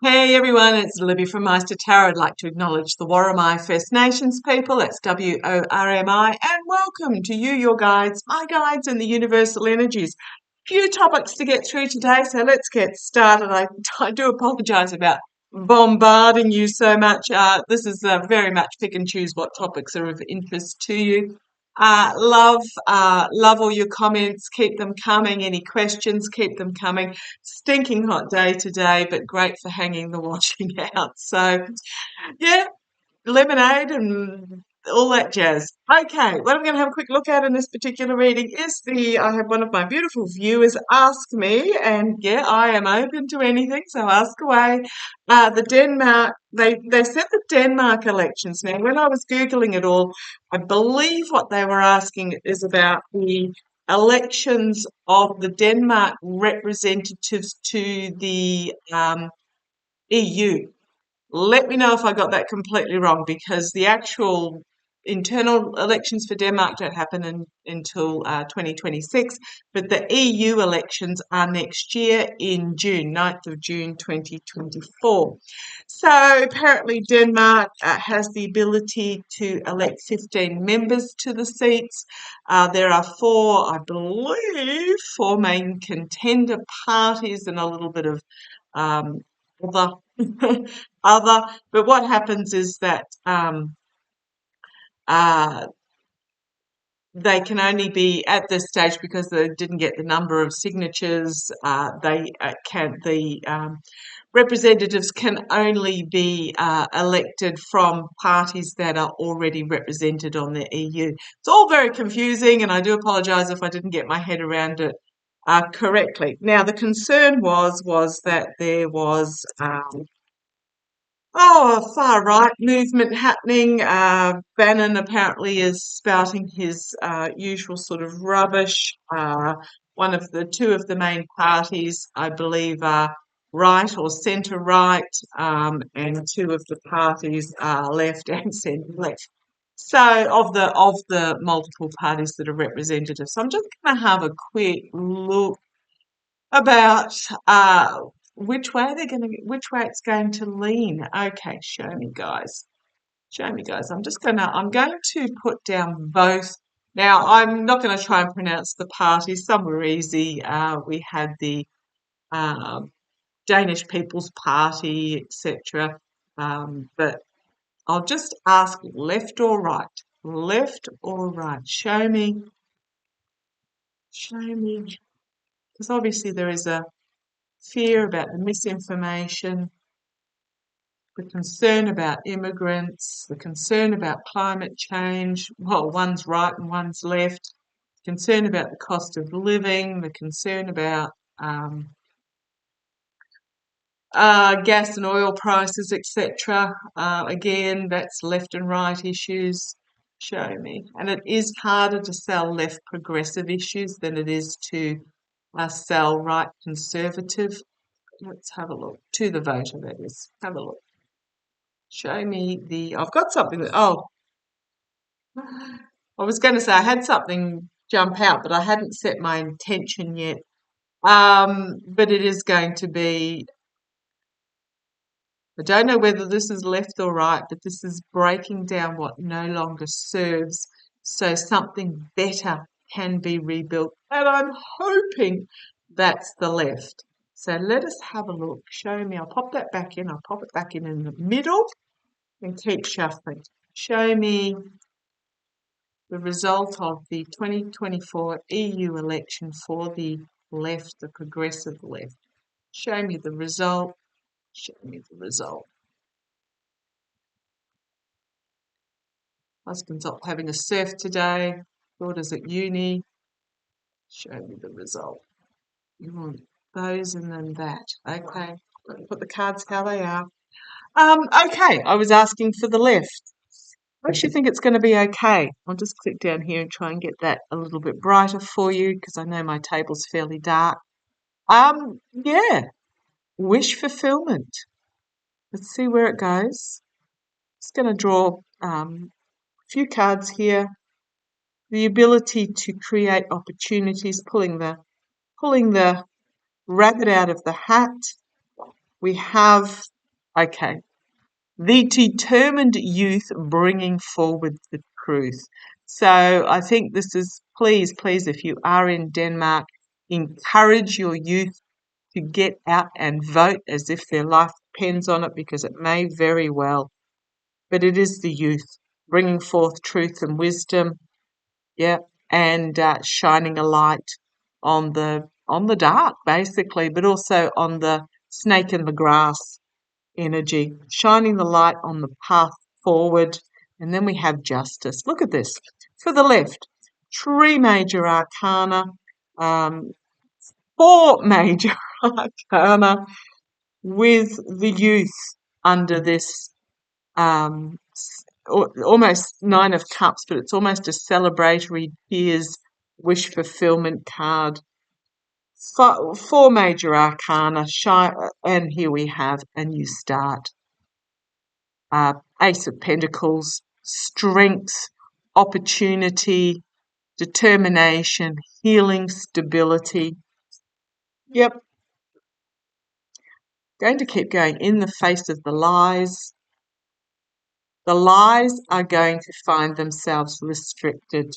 Hey everyone, it's Libby from Meister Tarot. I'd like to acknowledge the Worimi First Nations people, that's WORMI, and welcome to you, your guides, my guides, and the universal energies. Few topics to get through today, so let's get started. I do apologise about bombarding you so much. This is very much pick and choose what topics are of interest to you. Love all your comments. Keep them coming. Any questions, keep them coming. Stinking hot day today, but great for hanging the washing out. So, yeah, lemonade and all that jazz. Okay, what I'm going to have a quick look at in this particular reading is I have one of my beautiful viewers ask me, and yeah, I am open to anything, so ask away. The Denmark, they said the Denmark elections. Now, when I was Googling it all, I believe what they were asking is about the elections of the Denmark representatives to the EU. Let me know if I got that completely wrong, because the actual internal elections for Denmark don't happen until 2026, but the EU elections are next year in June, 9th of June 2024. So apparently Denmark has the ability to elect 15 members to the seats. There are I believe, four main contender parties and a little bit of other other. But what happens is that uh, they can only be at this stage because they didn't get the number of signatures. They can the representatives can only be elected from parties that are already represented on the EU. It's all very confusing, and I do apologise if I didn't get my head around it correctly. Now, the concern was that there was a far right movement happening. Bannon apparently is spouting his usual sort of rubbish. Two of the main parties, I believe, are right or centre right, and two of the parties are left and centre left. So of the multiple parties that are represented, so I'm just going to have a quick look about which way it's going to lean. Okay, show me guys. Show me guys. I'm going to put down both. Now I'm not going to try and pronounce the parties. Some were easy. We had the uh, Danish People's Party, etc. But I'll just ask left or right. Left or right. Show me. Because obviously there is a fear about the misinformation, the concern about immigrants, the concern about climate change. Well, one's right and one's left. Concern about the cost of living, the concern about gas and oil prices, etc. Again, that's left and right issues. Show me. And it is harder to sell left progressive issues than it is to sell right conservative. Let's have a look. To the voter, that is. Have a look. Show me I've got something I was going to say I had something jump out, but I hadn't set my intention yet. But it is going to be, I don't know whether this is left or right, but this is breaking down what no longer serves so something better can be rebuilt. And I'm hoping that's the left. So let us have a look. Show me. I'll pop that back in. I'll pop it back in the middle and keep shuffling. Show me the result of the 2024 EU election for the left, the progressive left. Show me the result. Show me the result. Husband's up having a surf today. Daughter's at uni. Show me the result. You want those and then that. Okay. Put the cards how they are. Okay. I was asking for the left. I actually think it's going to be okay. I'll just click down here and try and get that a little bit brighter for you because I know my table's fairly dark. Yeah, wish fulfillment. Let's see where it goes. Just going to draw a few cards here. The ability to create opportunities, pulling the rabbit out of the hat. we have, okay, the determined youth bringing forward the truth. So I think this is, please, if you are in Denmark, encourage your youth to get out and vote as if their life depends on it, because it may very well. But it is the youth bringing forth truth and wisdom, yeah, and shining a light on the dark, basically, but also on the snake in the grass energy, shining the light on the path forward. And then we have justice. Look at this. For the left, three major arcana, um, four major arcana, with the youth under this almost Nine of Cups, but it's almost a celebratory tears wish fulfillment card. Four major arcana, and here we have a new start. Ace of Pentacles, strength, opportunity, determination, healing, stability. Yep. Going to keep going. In the face of the lies are going to find themselves restricted,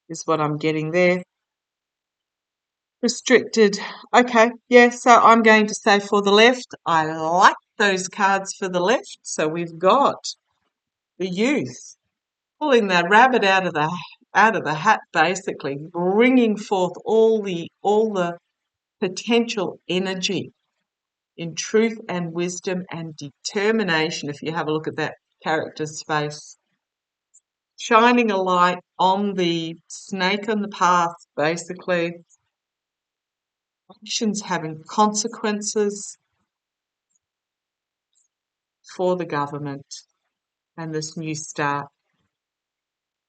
is what I'm getting there. Restricted. Okay, yeah, so I'm going to say for the left, I like those cards for the left. So we've got the youth pulling the rabbit out of the hat, basically bringing forth all the potential energy in truth and wisdom and determination. If you have a look at that character's face, shining a light on the snake on the path, basically actions having consequences for the government and this new start.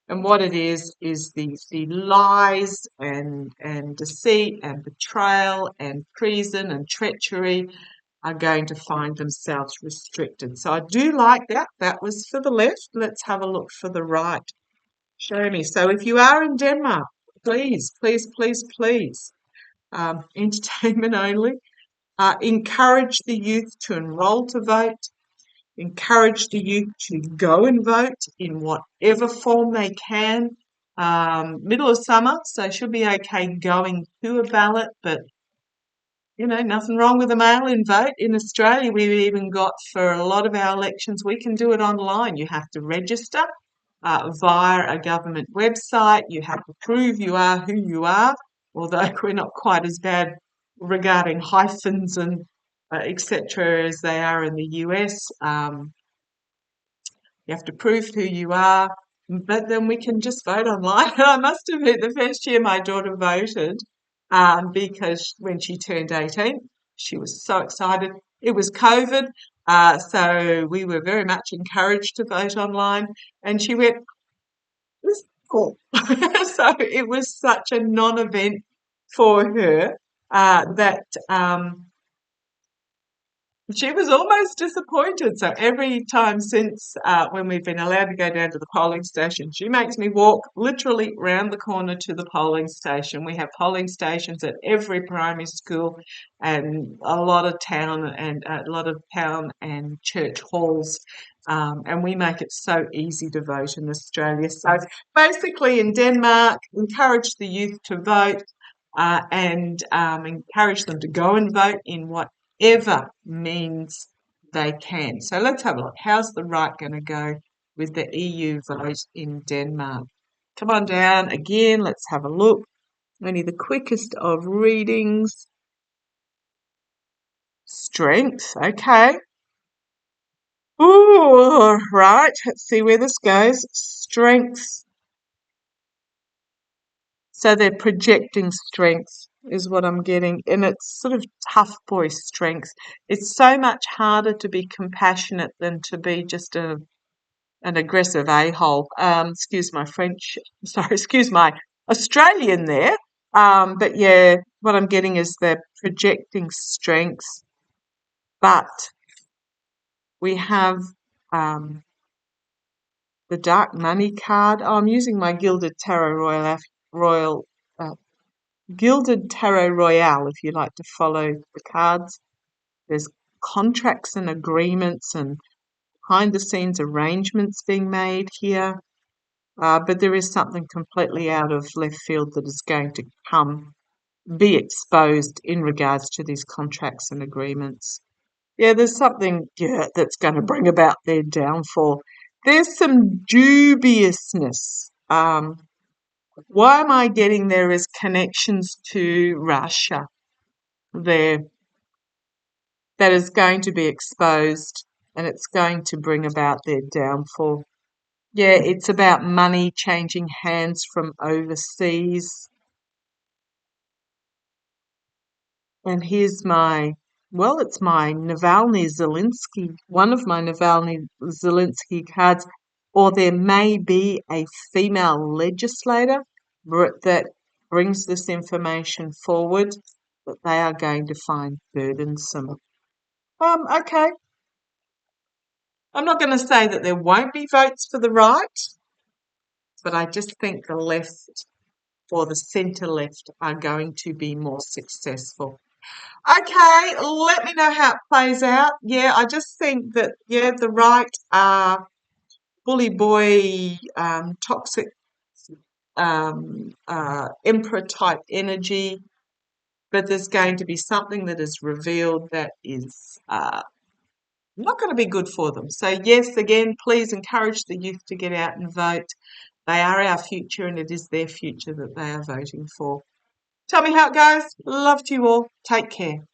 And what it is the lies and deceit and betrayal and treason and treachery are going to find themselves restricted. So I do like that. That was for the left. Let's have a look for the right. Show me. So if you are in Denmark, please, entertainment only. Encourage the youth to enrol to vote. Encourage the youth to go and vote in whatever form they can. Middle of summer, so should be okay going to a ballot, but nothing wrong with a mail-in vote. In Australia, we've even got, for a lot of our elections, we can do it online. You have to register via a government website. You have to prove you are who you are, although we're not quite as bad regarding hyphens and etc. as they are in the US. You have to prove who you are, but then we can just vote online. I must admit, the first year my daughter voted, because when she turned 18, she was so excited. It was COVID, so we were very much encouraged to vote online, and she went, "This is cool." So it was such a non-event for her that she was almost disappointed. So every time since when we've been allowed to go down to the polling station, she makes me walk literally round the corner to the polling station. We have polling stations at every primary school and a lot of town and church halls. And we make it so easy to vote in Australia. So basically in Denmark, encourage the youth to vote and encourage them to go and vote in whatever means they can. So let's have a look. How's the right going to go with the EU vote in Denmark? Come on down again. Let's have a look. Only the quickest of readings. Strength. Okay. Ooh, right. Let's see where this goes. Strength. So they're projecting strength is what I'm getting. And it's sort of tough boy strength. It's so much harder to be compassionate than to be just an aggressive a-hole. Excuse my French. Sorry, excuse my Australian there. But yeah, what I'm getting is they're projecting strengths. But we have the Dark Money card. Oh, I'm using my Gilded Tarot Royal Gilded Tarot Royale, if you like to follow the cards. There's contracts and agreements and behind-the-scenes arrangements being made here. But there is something completely out of left field that is going to be exposed in regards to these contracts and agreements. Yeah, there's something, that's going to bring about their downfall. There's some dubiousness. Why am I getting there is connections to Russia there that is going to be exposed, and it's going to bring about their downfall. Yeah, it's about money changing hands from overseas. And here's it's my Navalny Zelensky, one of my Navalny Zelensky cards. Or there may be a female legislator that brings this information forward that they are going to find burdensome. Okay. I'm not going to say that there won't be votes for the right, but I just think the left or the centre left are going to be more successful. Okay, let me know how it plays out. Yeah, I just think that, the right are bully boy, toxic, emperor type energy, but there's going to be something that is revealed that is not going to be good for them. So yes, again, please encourage the youth to get out and vote. They are our future, and it is their future that they are voting for. Tell me how it goes. Love to you all. Take care.